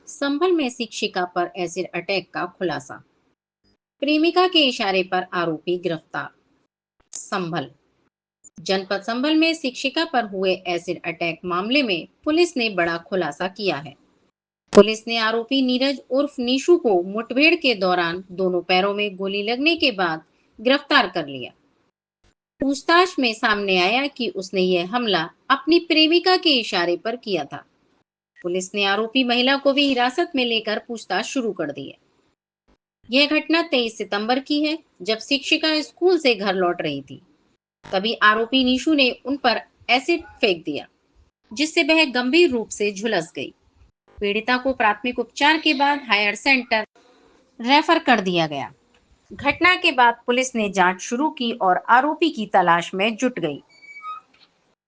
संभल में शिक्षिका पर एसिड अटैक का खुलासा। प्रेमिका के इशारे पर आरोपी गिरफ्तार। संभल जनपद संभल में शिक्षिका पर हुए एसिड अटैक मामले में पुलिस ने बड़ा खुलासा किया है। पुलिस ने आरोपी नीरज उर्फ नीशू को मुठभेड़ के दौरान दोनों पैरों में गोली लगने के बाद गिरफ्तार कर लिया। पूछताछ में सामने आया कि उसने यह हमला अपनी प्रेमिका के इशारे पर किया था। पुलिस ने आरोपी महिला को भी हिरासत में लेकर पूछताछ शुरू कर दी है। यह घटना 23 सितंबर की है, जब शिक्षिका स्कूल से घर लौट रही थी। तभी आरोपी नीशू ने उन पर एसिड फेंक दिया, जिससे वह गंभीर रूप से झुलस गई। पीड़िता को प्राथमिक उपचार के बाद हायर सेंटर रेफर कर दिया गया। घटना के बाद पुलिस ने जांच शुरू की और आरोपी की तलाश में जुट गई।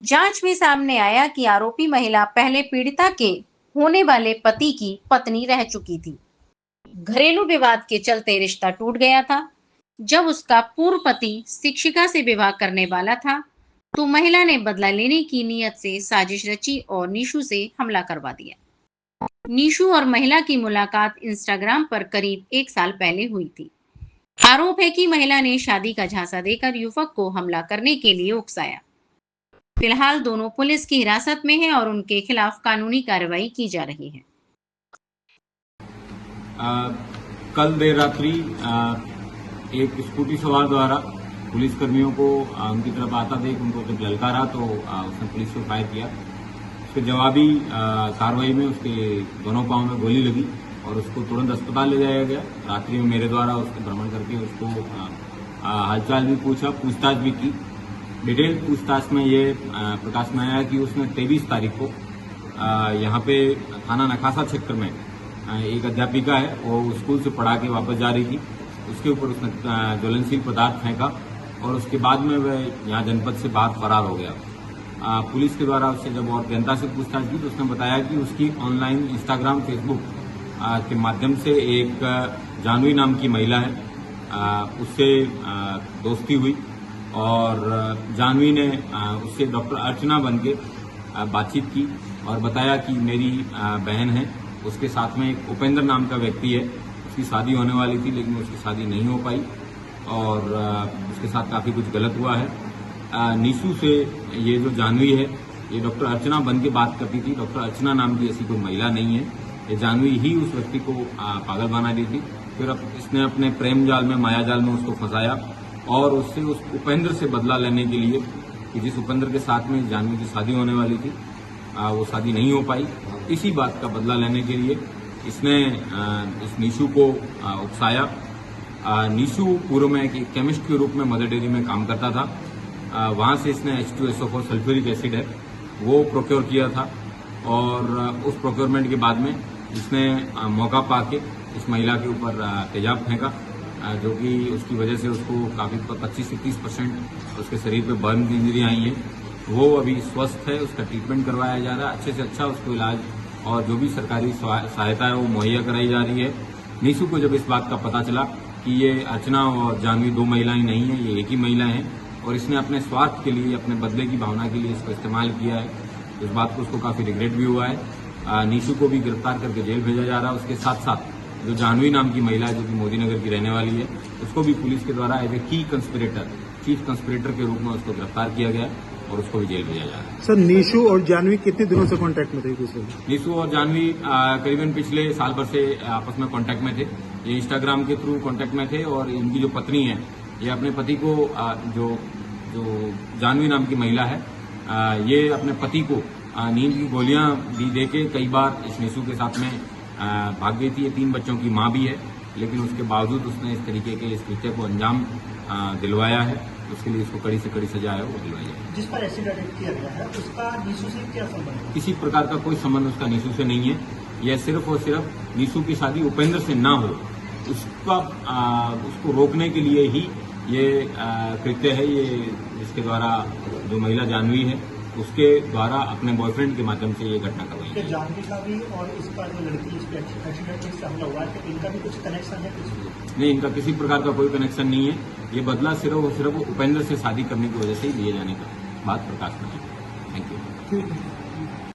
जांच में सामने आया कि आरोपी महिला पहले पीड़िता के होने वाले पति की पत्नी रह चुकी थी। घरेलू विवाद के चलते रिश्ता टूट गया था। जब उसका पूर्व पति शिक्षिका से विवाह करने वाला था, तो महिला ने बदला लेने की नीयत से साजिश रची और नीशू से हमला करवा दिया। नीशू और महिला की मुलाकात इंस्टाग्राम पर करीब 1 साल पहले हुई थी। आरोप है कि महिला ने शादी का झांसा देकर युवक को हमला करने के लिए उकसाया। फिलहाल दोनों पुलिस की हिरासत में हैं और उनके खिलाफ कानूनी कार्रवाई की जा रही है। कल देर रात्रि एक स्कूटी सवार द्वारा पुलिस कर्मियों को उनकी तरफ आता देख उनको जब ललकारा तो उसने पुलिस को फायर किया। उसके जवाबी कार्रवाई में उसके दोनों पांव में गोली लगी और उसको तुरंत अस्पताल ले जाया गया। रात्रि में मेरे द्वारा उसके भ्रमण करके उसको हालचाल भी पूछा, पूछताछ भी की। डिटेल पूछताछ में ये प्रकाश में आया कि उसने 23 तारीख को यहाँ पे थाना नखासा क्षेत्र में एक अध्यापिका है, वो स्कूल से पढ़ा के वापस जा रही थी। उसके ऊपर उसने ज्वलनशील पदार्थ फेंका और उसके बाद में वह यहाँ जनपद से बाहर फरार हो गया। पुलिस के द्वारा उससे जब और जनता से पूछताछ की तो उसने बताया कि उसकी ऑनलाइन इंस्टाग्राम, फेसबुक के माध्यम से एक जानवी नाम की महिला है, उससे दोस्ती हुई और जानवी ने उससे डॉक्टर अर्चना बन के बातचीत की और बताया कि मेरी बहन है। उसके साथ में एक उपेंद्र नाम का व्यक्ति है, उसकी शादी होने वाली थी लेकिन उसकी शादी नहीं हो पाई और उसके साथ काफ़ी कुछ गलत हुआ है। नीशू से ये जो जानवी है ये डॉक्टर अर्चना बन के बात करती थी। डॉक्टर अर्चना नाम की ऐसी कोई महिला नहीं है, ये जानवी ही उस व्यक्ति को पागल बना दी थी। फिर इसने अपने प्रेम जाल में, माया जाल में उसको फंसाया और उससे उस उपेंद्र से बदला लेने के लिए कि जिस उपेंद्र के साथ में जानवी की शादी होने वाली थी वो शादी नहीं हो पाई, इसी बात का बदला लेने के लिए इसने इस नीशू को उकसाया। नीशू पूर्व में एक केमिस्ट के रूप में मदर डेयरी में काम करता था। वहां से इसने H2SO4 सल्फ्यूरिक एसिड है वो प्रोक्योर किया था और उस प्रोक्योरमेंट के बाद में इसने मौका पाके इस महिला के ऊपर तेजाब फेंका, जो कि उसकी वजह से उसको काफ़ी 25 से 30% उसके शरीर पे बर्न की इंजरी आई है। वो अभी स्वस्थ है, उसका ट्रीटमेंट करवाया जा रहा है, अच्छे से अच्छा उसको इलाज और जो भी सरकारी सहायता है वो मुहैया कराई जा रही है। नीशू को जब इस बात का पता चला कि ये अर्चना और जानवी दो महिलाएं नहीं हैं, ये एक ही महिला हैं और इसने अपने स्वार्थ के लिए, अपने बदले की भावना के लिए इसको इस्तेमाल किया है, इस बात को उसको काफ़ी रिग्रेट भी हुआ है। नीशू को भी गिरफ्तार करके जेल भेजा जा रहा है। उसके साथ साथ जो जानवी नाम की महिला है जो कि मोदी नगर की रहने वाली है, उसको भी पुलिस के द्वारा एज ए की कंस्पिरेटर, चीफ कंस्पिरेटर के रूप में उसको गिरफ्तार किया गया और उसको भी जेल भेजा जा रहा है। सर, नीशू और जानवी कितने दिनों से कांटेक्ट में थे एक दूसरे? नीशू और जानवी करीबन पिछले साल भर से आपस में कांटेक्ट में थे। ये इंस्टाग्राम के थ्रू कांटेक्ट में थे और इनकी जो पत्नी है ये अपने पति को जो जानवी नाम की महिला है ये अपने पति को नींद की गोलियां भी देके कई बार इस नीशू के साथ में भाग गई थी। ये 3 बच्चों की मां भी है, लेकिन उसके बावजूद उसने इस तरीके के इस कृत्य को अंजाम दिलवाया है। उसके लिए इसको कड़ी से कड़ी सजा है वो दिलवाई जाए। जिस पर एसिड अटैक किया गया है उसका नीशू से क्या संबंध है? किसी प्रकार का कोई संबंध उसका नीशू से नहीं है। यह सिर्फ और सिर्फ नीशू की शादी उपेंद्र से ना हो उसको रोकने के लिए ही ये कृत्य है। ये जिसके द्वारा जो महिला जानवी है उसके द्वारा अपने बॉयफ्रेंड के माध्यम से ये घटना करवाई है। जानवी का भी और इसका जो लड़की इस पर एक्सीडेंट से हमला हुआ है तो इनका भी कुछ कनेक्शन है? नहीं, इनका किसी प्रकार का कोई कनेक्शन नहीं है। ये बदला सिर्फ और सिर्फ उपेंद्र से शादी करने की वजह से ही लिए जाने का बात प्रकाश में है। Thank you.